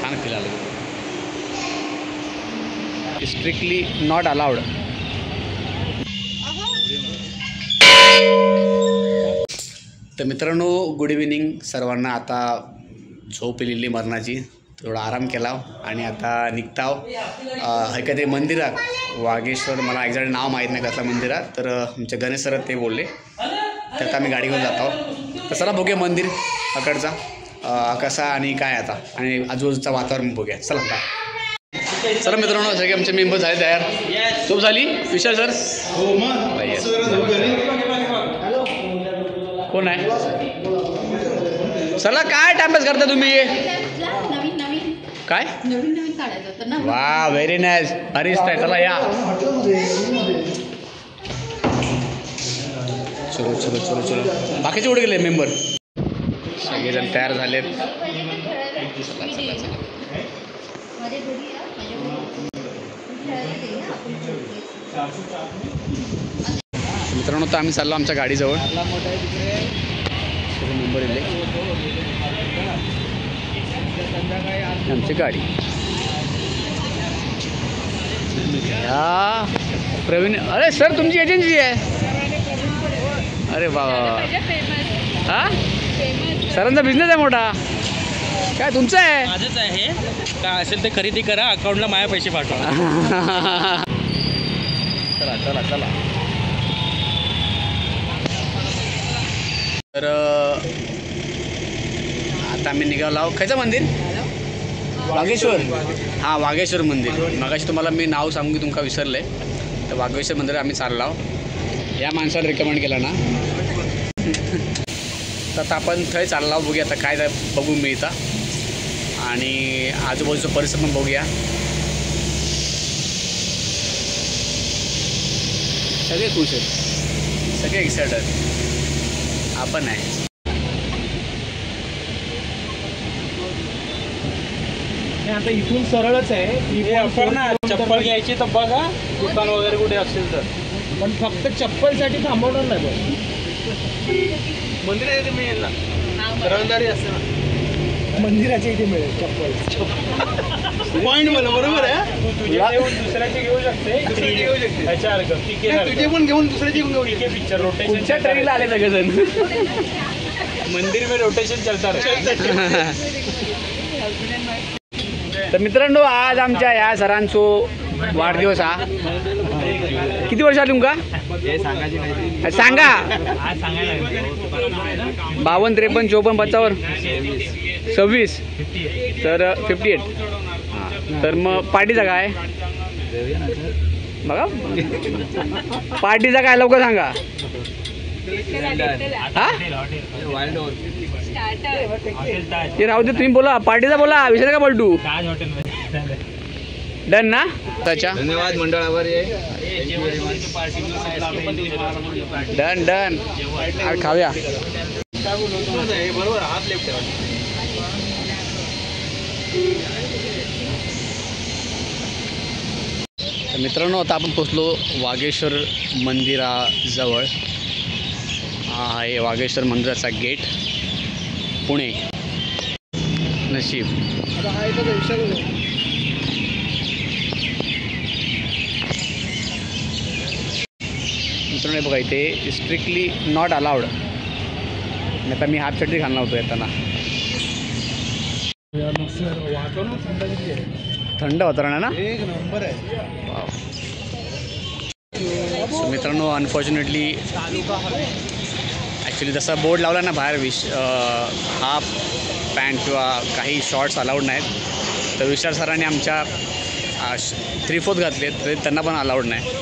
छान फील आलं. Strictly not allowed. तर मित्रांनो, गुड इव्हिनिंग सर्वांना. आता झोप येलेली मरणाची, थोडा आराम केला आणि आता निघताव एखाद्या मंदिरात. वागेश्वर, मला एक्झॅक्ट नाव माहीत नाही कसलं मंदिरात, तर आमचे गणेश सर ते बोलले, तर आता आम्ही गाडी घेऊन जात आहोत. तर चला बघूया मंदिर अकडचा कसा आणि काय आता, आणि आजूबाजूचं वातावरण बघूया. चला काय. चला मित्रांनो, सगळे आमचे मेंबर झाले तयार. झोप झाली विशाल सर? कोण आहे? चला, काय टाइमपास करता तुम्ही? काय वा, व्हेरी नाईस. हरीश ताई, चला या. चलो चलो चलो चलो. बाकीचे कुठे गेले मेंबर? सगळेजण तयार झालेत. मित्रांनो, तर आम्ही चाललो आमच्या गाडीजवळ. मेंबर येले, आमची गाडी. या प्रवीण, अरे सर तुमची एजन्सी आहे? अरे बाबा, हा सरांचा बिझनेस आहे मोठा. काय तुमचं आहे? माझंच आहे. काय असेल ते खरेदी करा, अकाउंटला माझ्या पैसे पाठवा. चला चला चला. तर आता आम्ही निघालो आहोत. खायचं मंदिर? वागेश्वर. हां, वागेश्वर मंदिर. मगाशी तुम्हाला मी नाव सांगून तुमका विसरलं आहे. तर वागेश्वर मंदिर आम्ही चाललो आहोत. या माणसाला रिकमेंड केला ना. तर आता आपण थंय चाललो आहोत. बघूया आता काय बघून मिळतं, आणि आजूबाजूचा परिसर पण बघूया. सगळे खुश आहेत, सगळे एक्सायटेड. आपण आहे. आता इथून सरळच आहे. चप्पल घ्यायची तर बघा, दुकान वगैरे कुठे असेल तर. पण फक्त चप्पलसाठी थांबवणार नाही बघ. मंदिर आहे मिळेल ना, रहदारी असते ना. मंदिराच्या इथे मिळेल चप्पल. पॉईंट मला बरोबर आहे. तुझ्या दुसऱ्याचे घेऊ शकते, तुझे पण घेऊन दुसऱ्याचे घेऊन पिक्चर रोटेशन. पुढच्या ट्रेनला आले सगळेजण. मंदिर में रोटेशन चलता. तर मित्रांनो, आज आमच्या या सरांचो वाढदिवस हा. किती वर्ष आली तुमका? सांगा. 52, 53, 54, 55, 26, तर 58. हां, तर मग पार्टीचा काय बघा? पार्टीचा काय लवकर सांगा. हा, ते राहू दे, तुम्ही बोला. पार्टीचा बोला, विषय का पलटू. डन ना? त्याच्या धन्यवाद मंडळावर. Done done. खाऊया. बरोबर, हात लेफ्ट ठेवा. मित्रांनो, आता आपण पोचलो वागेश्वर मंदिराजवळ. हा आहे वागेश्वर मंदिराचा गेट, पुणे. नशीब. मित्रांनो बघा, इथे स्ट्रिक्टली नॉट अलाउड. आता मी हाफ चटणी घालणार होतो येताना. थंड वातावरण ना. एक नंबर आहे. सो मित्रांनो, अनफॉर्च्युनेटली ॲक्च्युली जसा बोर्ड लावला ना बाहेर, हाफ पॅन्ट किंवा काही शॉर्ट्स अलाउड नाहीत. तर विशाल सरांनी आमच्या 3/4 घातलेत, तरी त्यांना पण अलाउड नाही.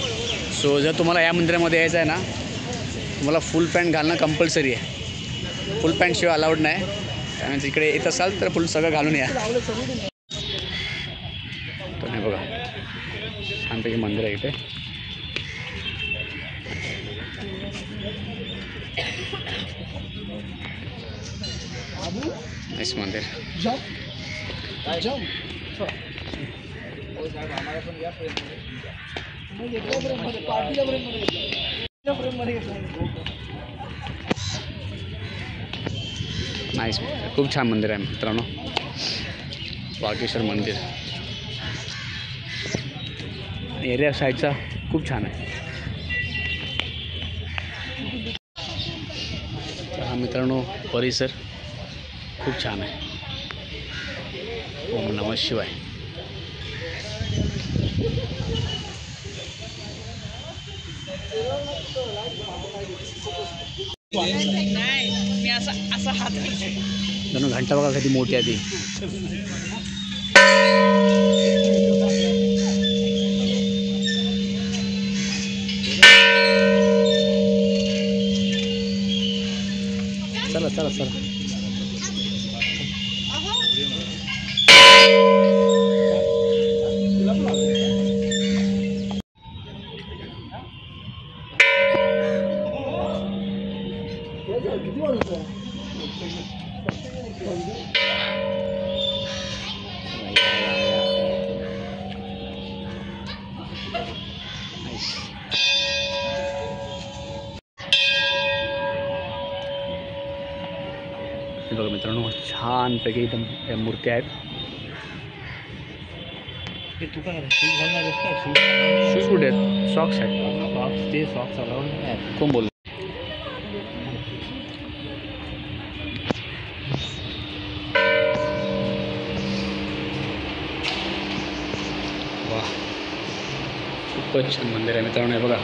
सो जर तुम्हाला या मंदिरामध्ये यायचं आहे ना, तुम्हाला फुल पॅन्ट घालणं कंपल्सरी आहे. फुल पॅन्ट शिवाय अलाउड नाही. त्यामुळे इकडे येत असाल तर फुल सगळं घालून या. तर नाही बघा, छानपैकी मंदिर आहे इथे. नाईस मंदिर. नाईस, खूप छान मंदिर आहे मित्रांनो. वागेश्वर मंदिर. एरिया साईडचा खूप छान आहे. तर हा मित्रांनो परिसर खूप छान आहे. ओम नमः शिवाय. नाही मी असा हात जणू घंटा बघा कधी मोठी आहे ती. चला चला चला. हे बघा मित्रांनो छानपैकी एकदम त्या मूर्त्या आहेत. तू काय शूज घालणार आहेस का? शूज कुठे आहेत? सॉक्स आहेत. सॉक्स ते सॉक्स अलाउड नाही. कोण बोल? वा खूपच छान मंदिर आहे मित्रांनो. हे बघा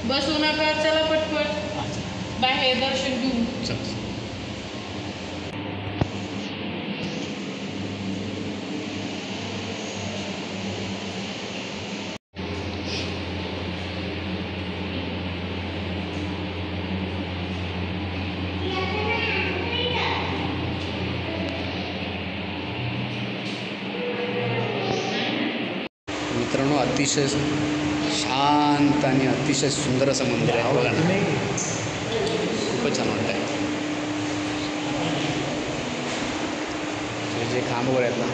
बसू नका, चला पटपट बाहेर दर्शन घेऊ. मित्रांनो अतिशय शांत आणि अतिशय सुंदर असं मंदिर आहे. बघा ना खूपच छान वाटत आहे. जे खांब वगैरे आहेत ना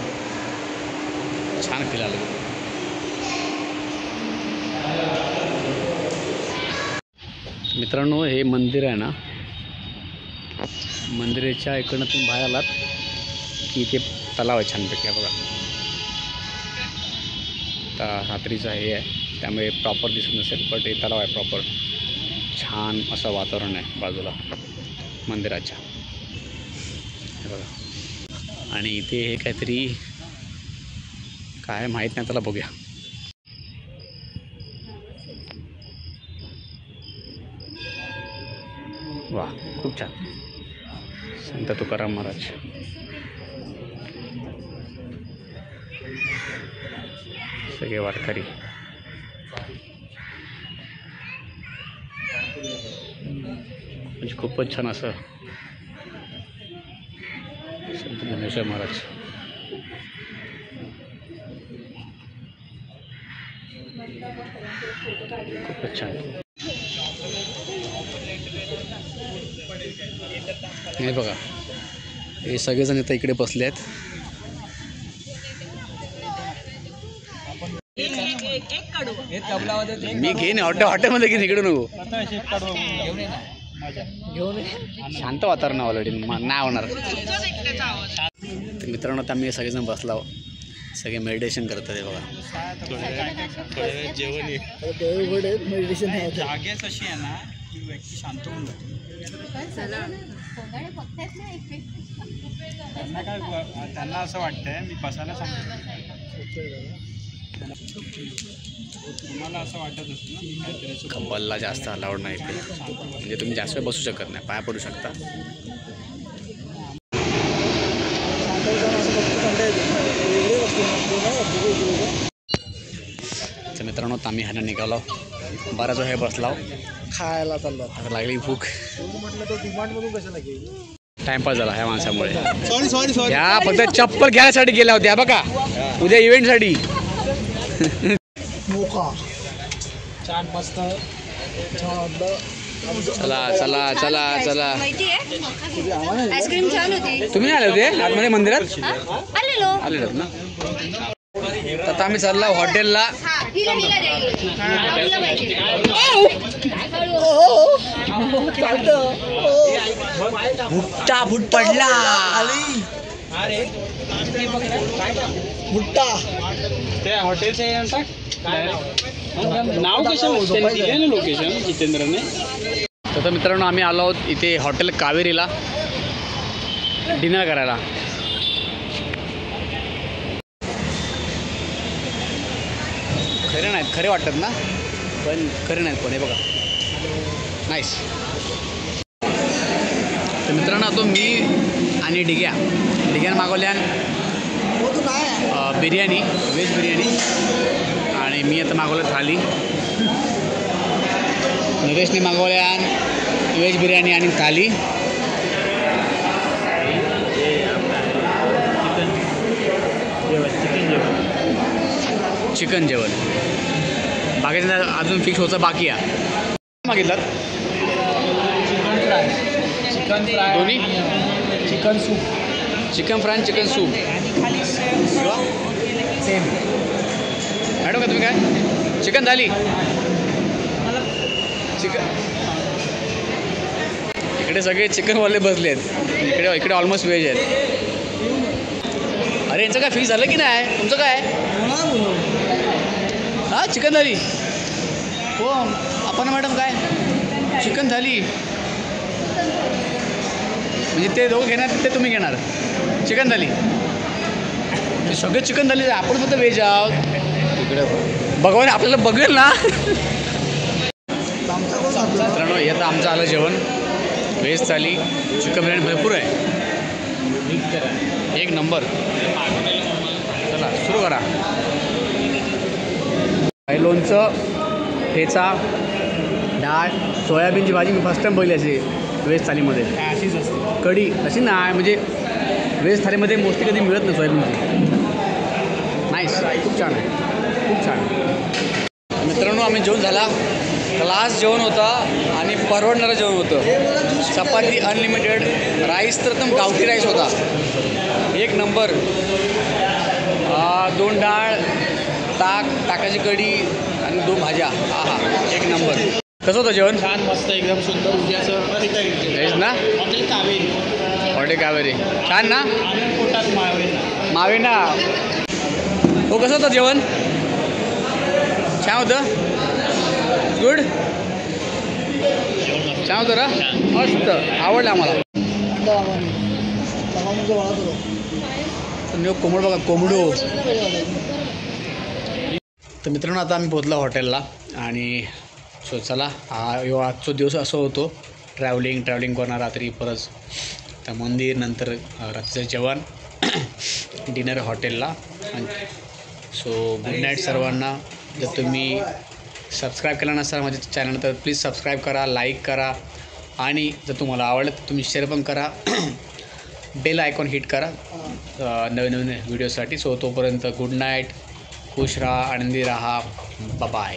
छान फील आलं. मित्रांनो हे मंदिर आहे ना, मंदिराच्या इकडनं तुम्ही बाहेर आलात की इथे तलाव आहे छानपैकी. बघा आता रात्रीचं हे आहे त्यामुळे प्रॉपर दिसत नसेल, बट हे तलाव आहे प्रॉपर. छान असं वातावरण आहे बाजूला मंदिराच्या. हे बघा आणि इथे हे काहीतरी काय माहीत नाही, त्याला बघूया. वा खूप छान. संत तुकाराम महाराज. सगळे वारकरी. म्हणजे खूपच छान असं संत ज्ञानेश्वर महाराज. खूपच छान. हे बघा हे सगळेजण इथं इकडे बसले आहेत. मी घेईन हॉटेलमध्ये घेईन, इकडे नको. शांत वातावरण ऑलरेडी नाही होणार. मित्रांनो आता आम्ही सगळेजण बसलो, सगळे मेडिटेशन करतात. हे बघा जेवण मेडिटेशन जागेच अशी आहे ना की व्यक्ती शांत होऊन जाते. त्यांना असं वाटतंय मी बसायला सांगतो तुम्हाला असं वाटत असेल ना मी काहीतरी असं कपलला जास्त अलाउड नाही ते, म्हणजे तुम्ही जास्त वेळ बसू शकत नाही, पाया पडू शकता. तर मित्रांनो आम्ही ह्यानं निघालो, बराच वेळ बसलाव, खायला चाललो आता लागली भूक. म्हटलं तो डिमांडमधून कशाला घेईल. टाइमपास झाला ह्या माणसामुळे. सॉरी ह्या फक्त चप्पल घ्यायसाठी गेल्या होत्या बघा, उद्या इव्हेंटसाठी. मोका छान मस्त छान. चला चला चला चला. आईस्क्रीम छान होती. तुम्ही आले होते आतमध्ये मंदिरात? आलेलो. आलेलात ना. आता आम्ही चालला हॉटेलला. हिला पाहिजे. भुट्टा भुट पडला. भुट्टा ते हॉटेलचं नाव कसं लोकेशन जितेंद्रने. तर मित्रांनो आम्ही आलो आहोत इथे हॉटेल कावेरीला डिनर करायला. खरे नाहीत, खरे वाटतात ना, पण खरे नाहीत पण हे बघा नाईस. तर मित्रांनो आता मी आणि डिग्यान मागवल्यान बिर्याणी, व्हेज बिर्याणी, आणि मी आता मागवलं थाली. निलेशने मागवल्यान व्हेज बिर्याणी आणि थाली. चिकन जेवण. बाकीचं अजून फिक्स होतं बाकी आहे. मागितलं चिकन फ्राय दोन्ही, chicken soup chicken fry chicken soup. Same madam का तुम्ही काय चिकन थाली? चिकन इकडे सगळे चिकनवाले बसले आहेत, इकडे ऑलमोस्ट व्हेज आहेत. अरे यांचं काय फिक्स झालं की नाही? तुमचं काय हां चिकन थाली? हो आपण मॅडम काय चिकन थाली म्हणजे ते दोघं घेणार ते तुम्ही घेणार चिकन थाली? ते सगळे चिकन थाली, आपण फक्त व्हेज आहोत. इकडे भगवान आपल्याला बघेल ना. मित्रांनो येतं आमचं आलं जेवण. व्हेज थाली, चिकन बिर्याणी भरपूर आहे, एक नंबर. चला सुरू करा. लोणचं, ठेचा, डाळ, सोयाबीनची भाजी मी फर्स्ट टाईम बघली अशी व्हेज थालीमध्ये. अशीच असते कढी अशी नाही, म्हणजे व्हेज थालीमध्ये मोस्टली कधी मिळत नाही सोयाबीनची. नाईस, खूप छान आहे, खूप छान. मित्रांनो आम्ही जेवण झाला, क्लास जेवण होतं आणि परवडणारं जेवण होतं. चपाती अनलिमिटेड, राईस तर एकदम गावठी राईस होता, एक नंबर. 2 डाळ, ताकाची कढी आणि 2 भाज्या. हा एक नंबर. कसं होतं जेवण? छान मस्त एकदम सुंदर. उद्याचं व्हेज ना? हॉटेल कावेरी. हॉटेल कावेरी छान ना? आनंद पोटात मावे ना. हो कसं होतं जेवण? छान होतं, गुड, छान होतं ना, मस्त आवडलं आम्हाला. कोंबड बघा, कोंबडो. तर मित्रांनो आता आम्ही पोहोचलो हॉटेलला आणि चला आजचा दिवस असं होतो, ट्रॅव्हलिंग करणं रात्री, परत तर मंदिर, नंतर रात्रीचं जेवण, डिनर हॉटेलला. सो गुड नाईट सर्वांना. जर तुम्ही सबस्क्राईब केला नसाल माझ्या चॅनल तर प्लीज सबस्क्राईब करा, लाईक करा, आणि जर तुम्हाला आवडलं तर तुम्ही शेअर पण करा. बेल आयकॉन हिट करा नवीन व्हिडिओसाठी. सो तोपर्यंत गुड नाईट, खुश राहा, आनंदी राहा, बाय.